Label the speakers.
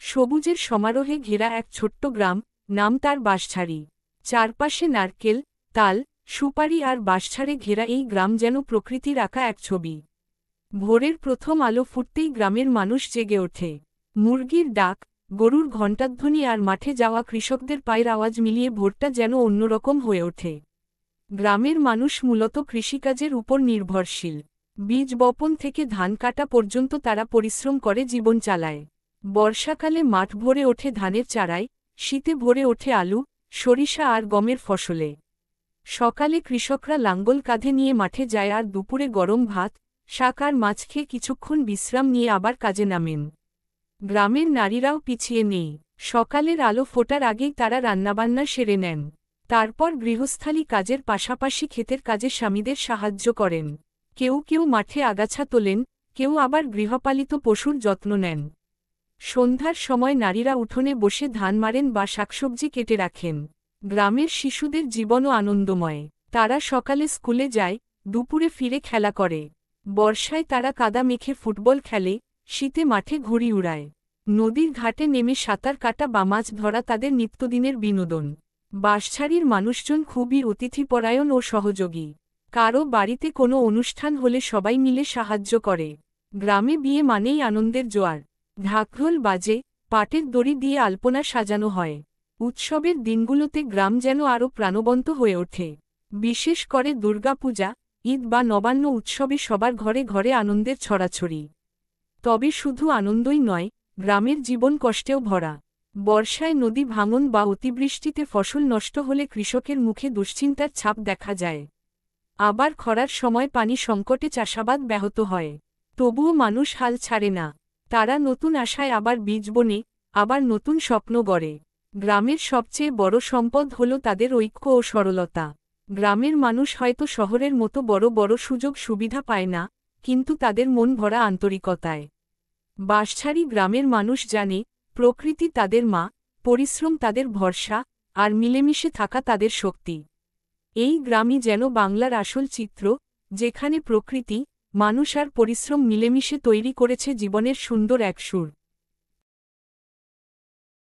Speaker 1: সবুজের সমারোহে ঘেরা এক ছোট্ট গ্রাম, নাম তার বাঁশঝাড়ি। চারপাশে নারকেল, তাল, সুপারি আর বাঁশঝাড়ে ঘেরা এই গ্রাম যেন প্রকৃতির আঁকা এক ছবি। ভোরের প্রথম আলো ফুটতেই গ্রামের মানুষ জেগে ওঠে। মুরগির ডাক, গরুর ঘণ্টাধ্বনি আর মাঠে যাওয়া কৃষকদের পায়ের আওয়াজ মিলিয়ে ভোরটা যেন অন্যরকম হয়ে ওঠে। গ্রামের মানুষ মূলত কৃষিকাজের উপর নির্ভরশীল। বীজ বপন থেকে ধান কাটা পর্যন্ত তারা পরিশ্রম করে জীবন চালায়। বর্ষাকালে মাঠ ভরে ওঠে ধানের চারায়, শীতে ভরে ওঠে আলু, সরিষা আর গমের ফসলে। সকালে কৃষকরা লাঙ্গল কাঁধে নিয়ে মাঠে যায় আর দুপুরে গরম ভাত, শাক আর মাছ খেয়ে কিছুক্ষণ বিশ্রাম নিয়ে আবার কাজে নামেন। গ্রামের নারীরাও পিছিয়ে নেই। সকালের আলো ফোটার আগেই তারা রান্নাবান্না সেরে নেন। তারপর গৃহস্থালী কাজের পাশাপাশি ক্ষেতের কাজে স্বামীদের সাহায্য করেন। কেউ কেউ মাঠে আগাছা তোলেন, কেউ আবার গৃহপালিত পশুর যত্ন নেন। সন্ধ্যার সময় নারীরা উঠোনে বসে ধান মারেন বা শাকসবজি কেটে রাখেন। গ্রামের শিশুদের জীবনও আনন্দময়। তারা সকালে স্কুলে যায়, দুপুরে ফিরে খেলা করে। বর্ষায় তারা কাদা মেখে ফুটবল খেলে, শীতে মাঠে ঘুড়ি উড়ায়। নদীর ঘাটে নেমে সাঁতার কাটা বা মাছ ধরা তাদের নিত্যদিনের বিনোদন। বাঁশঝাড়ির মানুষজন খুবই অতিথিপরায়ণ ও সহযোগী। কারও বাড়িতে কোনো অনুষ্ঠান হলে সবাই মিলে সাহায্য করে। গ্রামে বিয়ে মানেই আনন্দের জোয়ার। ঢাকঢোল বাজে, পাটের দড়ি দিয়ে আলপনা সাজানো হয়। উৎসবের দিনগুলোতে গ্রাম যেন আরও প্রাণবন্ত হয়ে ওঠে। বিশেষ করে দুর্গাপূজা, ঈদ বা নবান্ন উৎসবে সবার ঘরে ঘরে আনন্দের ছড়াছড়ি। তবে শুধু আনন্দই নয়, গ্রামের জীবন কষ্টেও ভরা। বর্ষায় নদী ভাঙন বা অতিবৃষ্টিতে ফসল নষ্ট হলে কৃষকের মুখে দুশ্চিন্তার ছাপ দেখা যায়। আবার খরার সময় পানি সংকটে চাষাবাদ ব্যাহত হয়। তবুও মানুষ হাল ছাড়ে না। তারা নতুন আশায় আবার বীজ বোনে, আবার নতুন স্বপ্ন গড়ে। গ্রামের সবচেয়ে বড় সম্পদ হল তাদের ঐক্য ও সরলতা। গ্রামের মানুষ হয়তো শহরের মতো বড় বড় সুযোগ সুবিধা পায় না, কিন্তু তাদের মন ভরা আন্তরিকতায়। বাঁশঝাড়ি গ্রামের মানুষ জানে, প্রকৃতি তাদের মা, পরিশ্রম তাদের ভরসা, আর মিলেমিশে থাকা তাদের শক্তি। এই গ্রামই যেন বাংলার আসল চিত্র, যেখানে প্রকৃতি, মানুষ আর পরিশ্রম মিলেমিশে তৈরি করেছে জীবনের সুন্দর এক সুর।